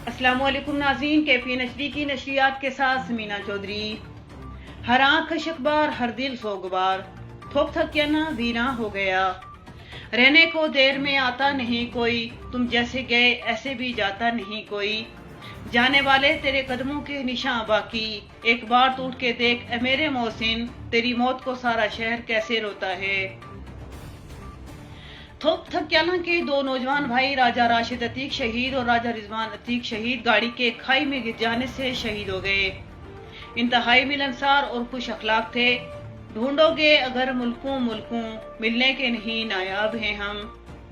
अस्सलामु अलैकुम नाज़रीन, KPN HD की नशरियात के साथ समीना चौधरी। हर आँख शकबार, हर दिल सोगवार, थोक थकियाना वीरा हो गया। रहने को देर में आता नहीं कोई, तुम जैसे गए ऐसे भी जाता नहीं कोई। जाने वाले तेरे कदमों के निशान बाकी, एक बार तो उठ के देख ए मेरे मोहसिन, तेरी मौत को सारा शहर कैसे रोता है। थोक थकियाला के दो नौजवान भाई राजा राशिद अतीक शहीद और राजा रिजवान अतीक शहीद गाड़ी के खाई में गिर जाने से शहीद हो गए। इंतहाई मिलनसार और खुश अखलाक थे। ढूंढोगे अगर मुल्कों मुल्कों, मिलने के नहीं नायाब हैं हम।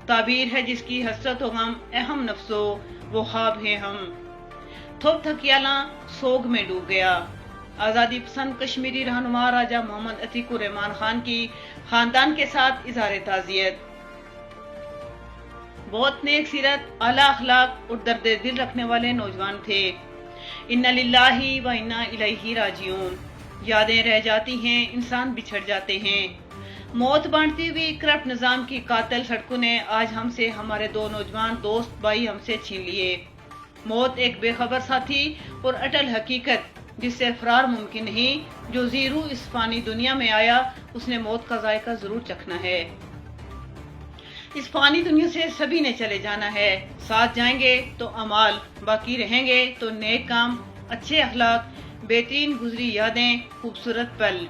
ताबीर है जिसकी हसरत हो गम, अहम नफ्सो वो ख्वाब हैं हम। थोक थकियाला सोग में डूब गया। आज़ादी पसंद कश्मीरी रहनुमा राजा मोहम्मद अतीक उर रहमान खान की खानदान के साथ इज़हार ताज़ियत। बहुत नेक सीरत, आला अखलाक और दर्द दिल रखने वाले नौजवान थे। इन्ना लिल्लाही व इन्ना इलैहि राजिऊन। यादें रह जाती हैं, इंसान बिछड़ जाते हैं। मौत बांटती हुई करप्ट निजाम की कातिल सड़कों ने आज हमसे हमारे दो नौजवान दोस्त भाई हमसे छीन लिए। मौत एक बेखबर साथी और अटल हकीकत जिससे फरार मुमकिन नहीं। जो जीरू इस फानी दुनिया में आया उसने मौत का जायका जरूर चखना है। इस फानी दुनिया से सभी ने चले जाना है। साथ जाएंगे तो अमाल, बाकी रहेंगे तो नेक काम, अच्छे अखलाक, बेहतरीन गुजरी यादें, खूबसूरत पल।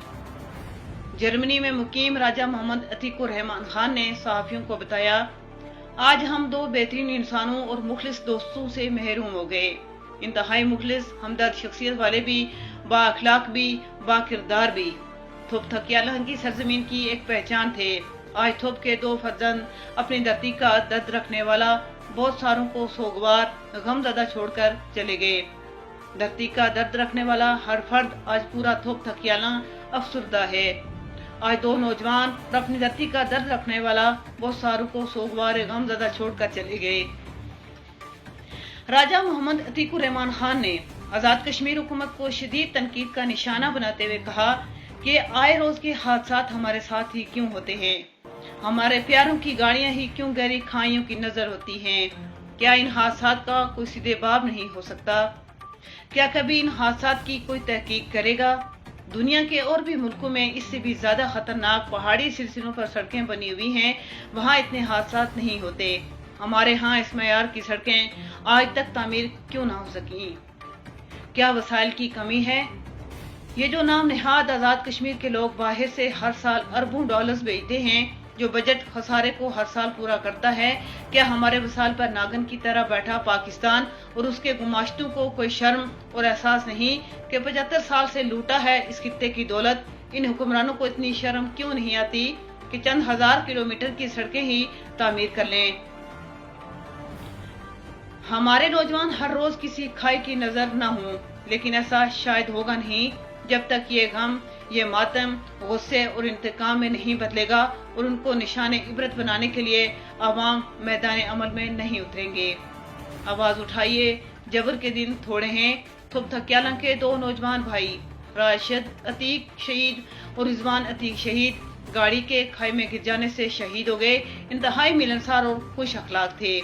जर्मनी में मुकीम राजा मोहम्मद अतीक उर रहमान खान ने सहाफियों को बताया, आज हम दो बेहतरीन इंसानों और मुखलिस दोस्तों से महरूम हो गए। इंतहाई मुखलिस, हमदर्द शख्सियत वाले भी, बा अखलाक भी, बा किरदार भी। थोक थकियाला की सरजमीन की एक पहचान थे। आज थोप के दो फर्जंद, अपनी धरती का दर्द रखने वाला, बहुत सारों को सोगवार गमज़दा छोड़कर चले गए। धरती का दर्द रखने वाला हर फर्द आज पूरा थोप थकियाला अफसुर्दा है। आज दो नौजवान और अपनी धरती का दर्द रखने वाला बहुत सारों को सोगवार गमज़दा छोड़कर चले गए। राजा मोहम्मद अतीक उर रहमान खान ने आज़ाद कश्मीर हुकूमत को शदीद तनकीद का निशाना बनाते हुए कहा कि आए रोज के हादसात हमारे साथ ही क्यों होते हैं। हमारे प्यारों की गाड़ियां ही क्यों गहरी खाइयों की नजर होती हैं। क्या इन हादसात का कोई सीधे बाब नहीं हो सकता? क्या कभी इन हादसात की कोई तहकीक करेगा? दुनिया के और भी मुल्कों में इससे भी ज्यादा खतरनाक पहाड़ी सिलसिलों पर सड़कें बनी हुई हैं, वहाँ इतने हादसात नहीं होते। हमारे यहाँ इस मयार की सड़कें आज तक तामीर क्यों ना हो सकी? क्या वसाइल की कमी है? ये जो नाम निहाद आजाद कश्मीर के लोग बाहर से हर साल अरबों डॉलर्स भेजते हैं, जो बजट खसारे को हर साल पूरा करता है, क्या हमारे वसाल पर नागन की तरह बैठा पाकिस्तान और उसके गुमाश्तों को कोई शर्म और एहसास नहीं कि 75 साल से लूटा है इस खित्ते की दौलत? इन हुक्मरानों को इतनी शर्म क्यों नहीं आती कि चंद हजार किलोमीटर की सड़कें ही तामीर कर लें? हमारे नौजवान हर रोज किसी खाई की नजर न हो, लेकिन ऐसा शायद होगा नहीं जब तक ये गम, ये मातम, गुस्से और इंतकाम में नहीं बदलेगा और उनको निशाने इबरत बनाने के लिए आवाम मैदान अमल में नहीं उतरेंगे। आवाज उठाइए, जबर के दिन थोड़े हैं। थोक थकियाला के दो नौजवान भाई राशिद अतीक शहीद और रिजवान अतीक शहीद गाड़ी के खाई में गिर जाने से शहीद हो गए। इंतहाई मिलनसार और खुश अखलाक थे।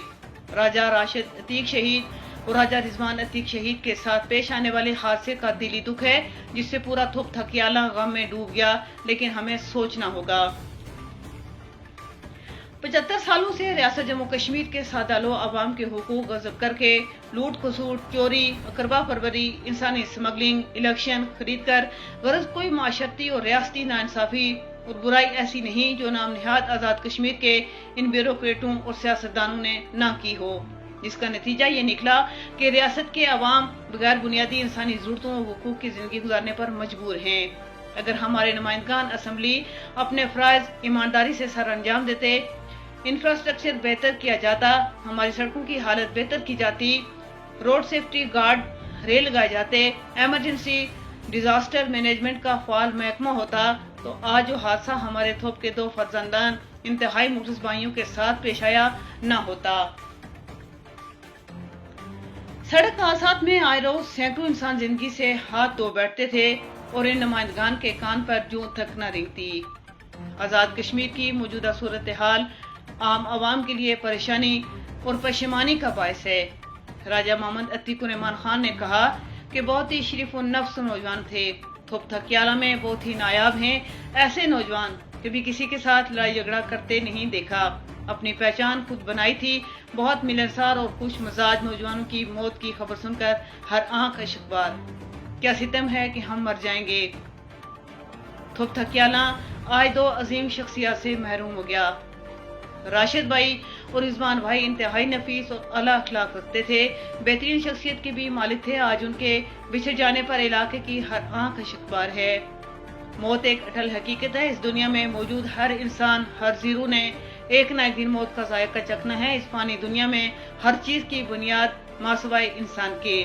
राजा राशिद अतीक शहीद और राजा रिजवान अतीक शहीद के साथ पेश आने वाले हादसे का दिली दुख है, जिससे पूरा थोक थकियाला गम में डूब गया। लेकिन हमें सोचना होगा। 75 सालों से रियासत जम्मू कश्मीर के सादालो आवाम के हुकूक गजब करके लूट खसूट, चोरी, अकरबा परवरी, इंसानी स्मगलिंग, इलेक्शन खरीद कर गरज कोई माशरती और रियासती नाइंसाफी और बुराई ऐसी नहीं जो नाम निहाद आजाद कश्मीर के इन ब्यूरोक्रेटों और सियासतदानों ने ना की हो, जिसका नतीजा ये निकला कि रियासत के अवाम बगैर बुनियादी इंसानी जरूरतों और हुकूक की जिंदगी गुजारने पर मजबूर हैं। अगर हमारे नुमाइंदगान असम्बली अपने फराइज ईमानदारी से सर अंजाम देते, इंफ्रास्ट्रक्चर बेहतर किया जाता, हमारी सड़कों की हालत बेहतर की जाती, रोड सेफ्टी गार्ड रेल लगाए जाते, एमरजेंसी डिजास्टर मैनेजमेंट का फाल महकमा होता, तो आज जो हादसा हमारे थोप के दो फर्जंदान इंतहाई मुखलिस भाइयों के साथ पेश आया न होता। सड़क हादसात में आए रोज सैकड़ों इंसान जिंदगी से हाथ धो बैठते थे और इन नुमाइंदगान के कान पर जूं तक न रेंगती। आजाद कश्मीर की मौजूदा सूरत हाल आम आवाम के लिए परेशानी और पशेमानी का बायस है। راجہ محمد عتیق الرحمان خان نے کہا کہ بہت ہی شریف النفس نوجوان تھے، تھوپ تھکیالہ میں بہت ہی نایاب ہیں ایسے نوجوان، کبھی کسی کے ساتھ لڑائی جھگڑا کرتے نہیں دیکھا، اپنی پہچان خود بنائی تھی۔ بہت ملنسار اور خوش مزاج نوجوانوں کی موت کی خبر سن کر ہر آنکھ اشک بار، کیا ستم ہے کہ ہم مر جائیں گے۔ تھوپ تھکیالہ آج دو عظیم شخصیات سے محروم ہو گیا۔ راشد بھائی اور رضوان بھائی انتہائی نفیس اور اعلیٰ اخلاق رکھتے تھے، بہترین شخصیت کے بھی مالک تھے۔ آج ان کے بچھڑ جانے پر علاقے کی ہر آنکھ اشک بار ہے۔ موت ایک اٹل حقیقت ہے، اس دنیا میں موجود ہر انسان، ہر زیرو نے ایک نہ ایک دن موت کا ذائقہ چکھنا ہے۔ اس فانی دنیا میں ہر چیز کی بنیاد ماسوائے انسان کے۔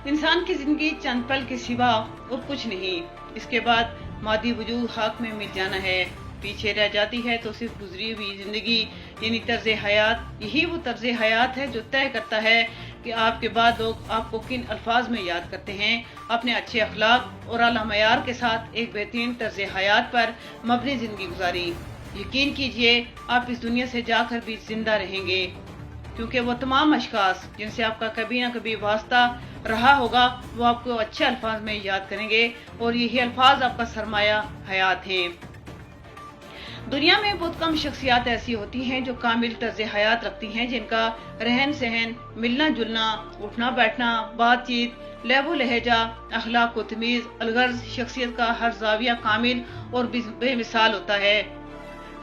انسان کی زندگی چند پل کے سوا اور کچھ نہیں، اس کے بعد مادی وجود خاک میں مل جانا ہے، پیچھے رہ جاتی ہے تو صرف گزری ہوئی زندگی، یعنی طرز حیات۔ یہی وہ طرز حیات ہے جو طے کرتا ہے کہ آپ کے بعد لوگ آپ کو کن الفاظ میں یاد کرتے ہیں۔ اپنے اچھے اخلاق اور اعلیٰ معیار کے ساتھ ایک بہترین طرز حیات پر مبنی زندگی گزاری۔ یقین کیجئے آپ اس دنیا سے جا کر بھی زندہ رہیں گے، کیونکہ وہ تمام اشخاص جن سے آپ کا کبھی نہ کبھی واسطہ رہا ہوگا وہ آپ کو اچھے الفاظ میں یاد کریں گے، اور یہی الفاظ آپ کا سرمایہ حیات ہیں۔ دنیا میں بہت کم شخصیات ایسی ہوتی ہیں جو کامل طرز حیات رکھتی ہیں، جن کا رہن سہن، ملنا جلنا، اٹھنا بیٹھنا، بات چیت، لہب و لہجہ، اخلاق و تمیز، الغرض شخصیت کا ہر زاویہ کامل اور بے مثال ہوتا ہے۔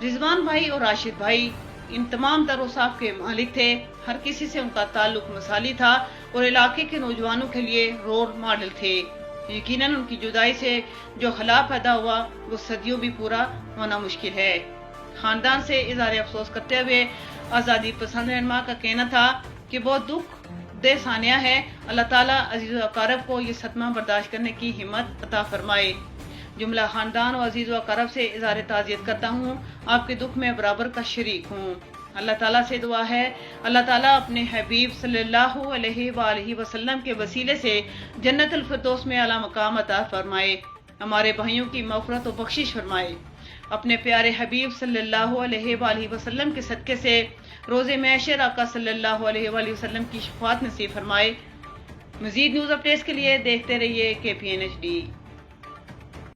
رضوان بھائی اور راشد بھائی ان تمام تر اوصاف کے مالک تھے، ہر کسی سے ان کا تعلق مثالی تھا اور علاقے کے نوجوانوں کے لیے رول ماڈل تھے۔ یقیناً ان کی جدائی سے جو خلا پیدا ہوا وہ صدیوں بھی پورا ہونا مشکل ہے۔ خاندان سے اظہار افسوس کرتے ہوئے آزادی پسند رہنما کا کہنا تھا کہ بہت دکھ دہ ثانیہ ہے، اللہ تعالیٰ عزیز و اقارب کو یہ صدمہ برداشت کرنے کی ہمت عطا فرمائے۔ جملہ خاندان و عزیز و اقارب سے اظہار تعزیت کرتا ہوں، آپ کے دکھ میں برابر کا شریک ہوں۔ اللہ تعالیٰ سے دعا ہے اللہ تعالیٰ اپنے حبیب صلی اللہ علیہ وآلہ وسلم کے وسیلے سے جنت الفردوس میں اعلیٰ مقام عطا فرمائے، ہمارے بھائیوں کی مغفرت و بخشش فرمائے، اپنے پیارے حبیب صلی اللہ علیہ وآلہ وسلم کے صدقے سے روز محشر آقا صلی اللہ علیہ وآلہ وسلم کی شفاعت نصیب فرمائے۔ مزید نیوز اپڈیٹس کے لیے دیکھتے رہیے KPNHD۔